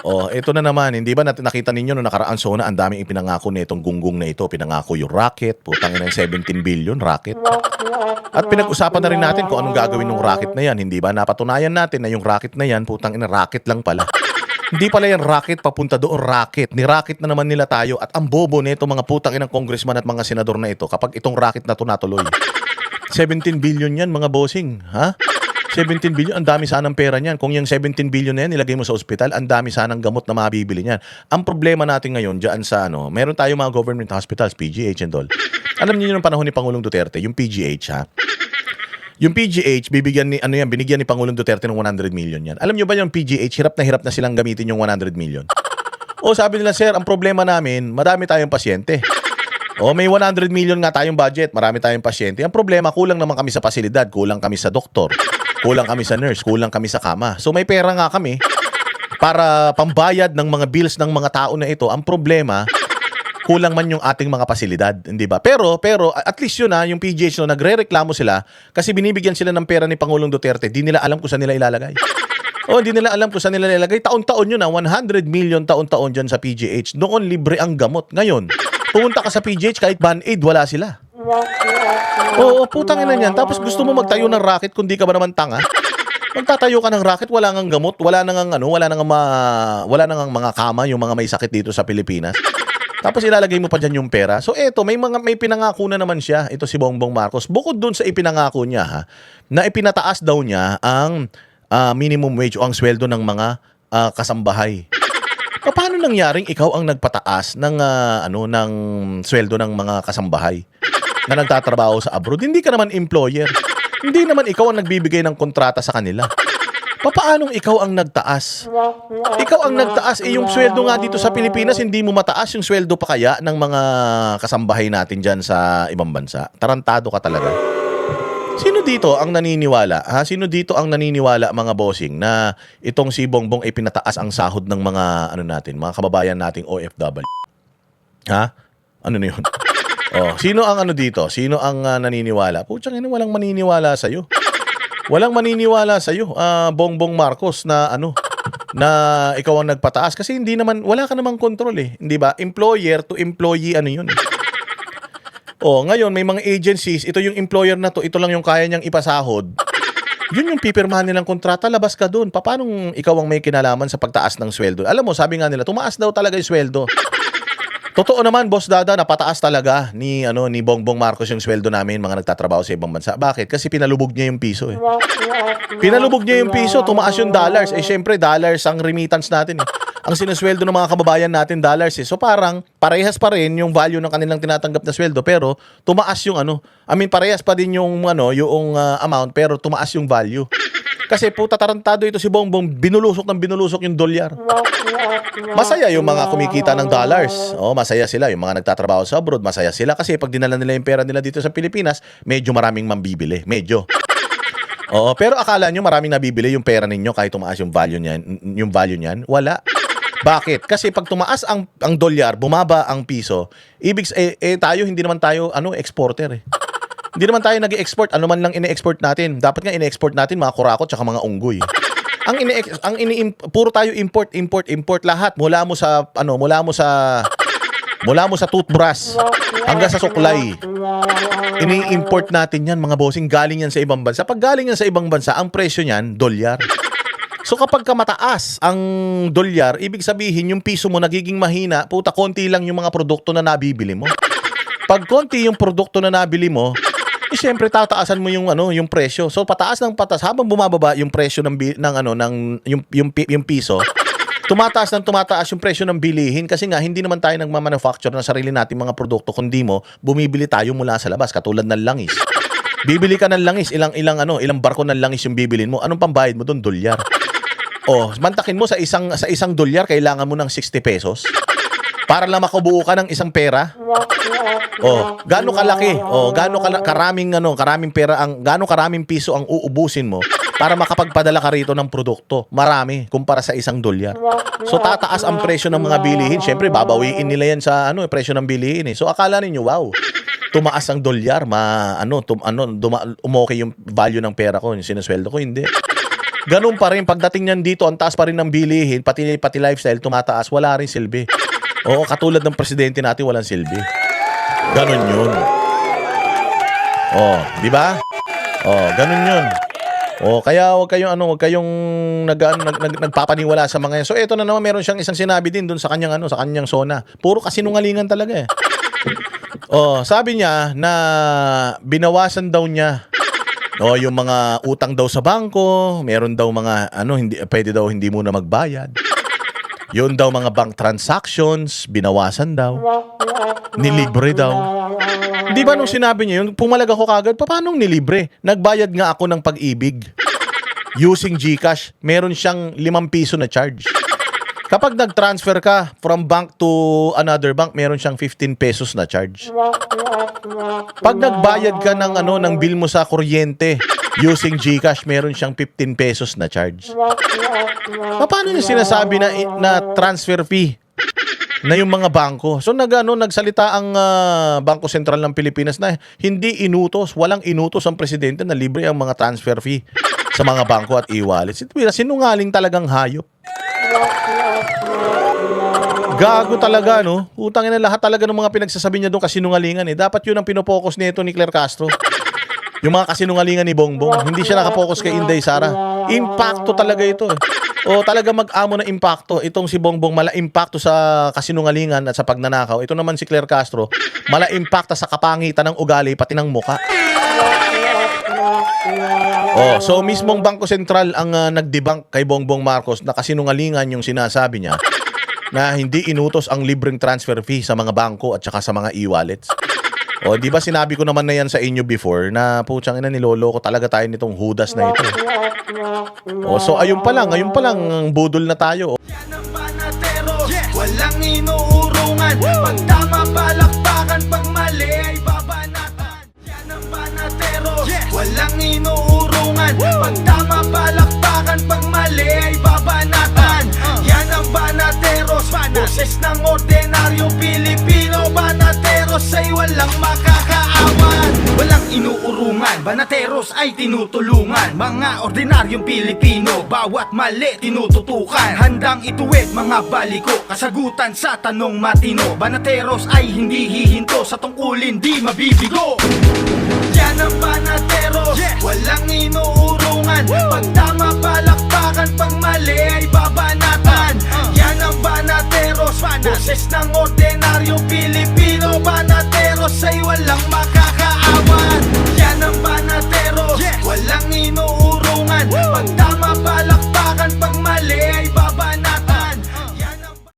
Oh, ito na naman, hindi ba natin nakita ninyo nung nakaraan SONA, ang daming ipinangako nitong gunggong na ito. Pinangako yung rocket, putang ina, 17 billion rocket. At pinag-usapan na rin natin kung anong gagawin ng rocket na yan. Hindi ba napatunayan natin na yung rocket na yan, putang ina, rocket lang pala. Hindi pala yan rocket papunta doon, rocket. Ni-rocket na naman nila tayo. At ang bobo nito mga putang inang congressman at mga senador na ito kapag itong rocket na to natuloy. 17 billion yan mga bossing, ha? 17 billion, ang dami sanang pera niyan. Kung yung 17 billion na yan, nilagay mo sa ospital, ang dami sanang gamot na mabibili niyan. Ang problema natin ngayon, dyan sa meron tayong mga government hospitals, PGH and all. Alam niyo yung panahon ni Pangulong Duterte, yung PGH ha? Yung PGH, bibigyan ni, binigyan ni Pangulong Duterte ng 100 million yan. Alam niyo ba yung PGH, hirap na silang gamitin yung 100 million? O sabi nila, sir, ang problema namin, madami tayong pasyente. O may 100 million nga tayong budget, marami tayong pasyente. Ang problema, kulang naman kami sa pasilidad, kulang kami sa doktor. Kulang kami sa nurse, kulang kami sa kama. So may pera nga kami para pambayad ng mga bills ng mga tao na ito. Ang problema, kulang man yung ating mga pasilidad, hindi ba? Pero at least yun yung PGH no, nagrereklamo sila kasi binibigyan sila ng pera ni Pangulong Duterte. Di nila alam kung saan nila ilalagay. Hindi nila alam kung saan nila ilalagay. Taon-taon yun 100 million taon-taon dyan sa PGH. Noon libre ang gamot. Ngayon, pumunta ka sa PGH kahit Band-Aid, wala sila. Oo, putang ina niyan. Tapos gusto mo magtayo ng racket kung di ka ba naman tanga? Magtatayo ka ng racket, wala nang gamot, wala nang mga kama yung mga may sakit dito sa Pilipinas. Tapos ilalagay mo pa dyan yung pera. So eto, may pinangako na naman siya, ito si Bongbong Marcos. Bukod dun sa ipinangako niya na ipinataas daw niya ang minimum wage o ang sweldo ng mga kasambahay. Paano nangyaring ikaw ang nagpataas ng ng sweldo ng mga kasambahay na nagtatrabaho sa abroad? Hindi ka naman employer. Hindi naman ikaw ang nagbibigay ng kontrata sa kanila. Paanong ikaw ang nagtaas? Ikaw ang nagtaas. Yung sweldo nga dito sa Pilipinas, hindi mo mataas yung sweldo pa kaya ng mga kasambahay natin dyan sa ibang bansa? Tarantado ka talaga. Sino dito ang naniniwala? Sino dito ang naniniwala mga bossing na itong si Bongbong ay pinataas ang sahod ng mga mga kababayan nating OFW? Ano na 'yun? Sino ang dito? Sino ang naniniwala? Putsang ina, walang maniniwala sa iyo. Walang maniniwala sa iyo, Bongbong Marcos na na ikaw ang nagpataas kasi wala ka namang kontrol hindi ba? Employer to employee 'yun ngayon may mga agencies, ito yung employer na to, ito lang yung kaya niyang ipasahod. Yun yung pipirmahan nilang kontrata, labas ka dun. Paano ikaw ang may kinalaman sa pagtaas ng sweldo? Alam mo, sabi nga nila, tumaas daw talaga yung sweldo. Totoo naman, Boss Dada, napataas talaga ni Bongbong Marcos yung sweldo namin, mga nagtatrabaho sa ibang bansa. Bakit? Kasi pinalubog niya yung piso Pinalubog niya yung piso, tumaas yung dollars. Syempre, dollars ang remittance natin Ang sinusweldo ng mga kababayan natin dollars So parang parehas pa rin yung value ng kanilang tinatanggap na sweldo pero tumaas yung parehas pa din yung amount pero tumaas yung value. Kasi puta tarantado ito si Bongbong, binulusok yung dolyar. Masaya yung mga kumikita ng dollars. Masaya sila yung mga nagtatrabaho sa abroad, masaya sila kasi pag dinala nila yung pera nila dito sa Pilipinas, medyo maraming mambibili, medyo. Pero akala nyo maraming nabibili yung pera ninyo kahit tumaas yung value niyan? Wala. Bakit? Kasi pag tumaas ang dolyar, bumaba ang piso, tayo hindi naman tayo exporter Hindi naman tayo nag-export, ano man lang ine-export natin. Dapat nga ine-export natin mga kurakot tsaka mga unggoy. Puro tayo import lahat mula mo sa toothbrush hanggang sa suklay. Ini-import natin yan mga bossing, galing yan sa ibang bansa. Pag galing yan sa ibang bansa, ang presyo niyan dolyar. So kapag mataas ang dolyar, ibig sabihin yung piso mo nagiging mahina, puta konti lang yung mga produkto na nabibili mo. Pag konti yung produkto na nabili mo, siyempre tataasan mo yung presyo. So pataas habang bumababa yung presyo yung piso. Tumataas yung presyo ng bilihin kasi nga hindi naman tayo nagmamanufacture ng sarili nating mga produkto kundi bumibili tayo mula sa labas katulad ng langis. Bibili ka ng langis, ilang barko ng langis yung bibilin mo. Anong pambayad mo doon? Dolyar. Mantakin mo sa isang dolyar kailangan mo ng 60 pesos. Para lang makabuo ka ng isang pera. Gaano kalaki? Karaming pera gaano karaming piso ang uubusin mo para makapagpadala ka rito ng produkto. Marami kumpara sa isang dolyar. So tataas ang presyo ng mga bilihin. Syempre babawiin nila yan sa presyo ng bilihin So akala ninyo, wow. Tumaas ang dolyar, umokay yung value ng pera ko, yung sinusweldo ko, hindi. Ganun pa rin, pagdating niyan dito, ang taas pa rin ng bilihin, pati lifestyle, tumataas, wala rin silbi. Oo, katulad ng presidente natin, walang silbi. Ganun yun. Oh, di ba? Oh, ganun yun. Oh, kaya wag kayong nagpapaniwala sa mga yan. So eto na naman, meron siyang isang sinabi din doon sa kanyang sa kanyang SONA. Puro kasinungalingan talaga eh. Oh, sabi niya na binawasan daw niya yung mga utang daw sa bangko, meron daw mga pwede daw hindi muna magbayad. Yun daw mga bank transactions, binawasan daw. Nilibre daw. Di ba nung sinabi niya yun, pumalag ako kagad, paano nilibre? Nagbayad nga ako ng Pag-ibig. Using GCash, meron siyang 5 piso na charge. Kapag nag-transfer ka from bank to another bank, meron siyang 15 pesos na charge. Pag nagbayad ka ng bill mo sa kuryente using GCash, meron siyang 15 pesos na charge. Paano niya sinasabi na transfer fee na yung mga bangko? So nagsalita ang Bangko Sentral ng Pilipinas na hindi inutos, walang inutos ang presidente na libre ang mga transfer fee sa mga bangko at e-wallets. Sinungaling talagang hayop. Gago talaga, no? Utangin na lahat talaga ng mga pinagsasabi niya doon kasinungalingan eh. Dapat yun ang pinopokus nito ni Claire Castro. Yung mga kasinungalingan ni Bongbong. Hindi siya nakapokus kay Inday Sara. Impacto talaga ito eh. O talaga mag-amo na impacto. Itong si Bongbong mala impacto sa kasinungalingan at sa pagnanakaw. Ito naman si Claire Castro, mala impacto sa kapangitan ng ugali pati ng muka. So mismong Bangko Sentral ang nag-debunk kay Bongbong Marcos na kasinungalingan yung sinasabi niya na hindi inutos ang libreng transfer fee sa mga bangko at saka sa mga e-wallets. O, di ba sinabi ko naman na yan sa inyo before na putsang ina niloloko talaga tayo nitong Judas na ito. So ayun pa lang, budol na tayo. Yan ang banatero, walang inuurungan. Pag tama palakpakan, pag mali ay babanatan. Yan ang banatero, walang inuurungan. Pag tama palakpakan, pag mali ay babanatan. Yan ang banateros, boses ng ordinaryong Pilipino. Banateros ay walang makakaawan. Walang inuurungan, banateros ay tinutulungan. Mga ordinaryong Pilipino, bawat mali tinututukan. Handang ituwid mga baliko, kasagutan sa tanong matino. Banateros ay hindi hihinto, sa tungkulin di mabibigo. Yan ang banateros, walang inuurungan. Pag tama palakpakan, pag mali ay babanatan. Yan ang banateros, boses ng ordinaryong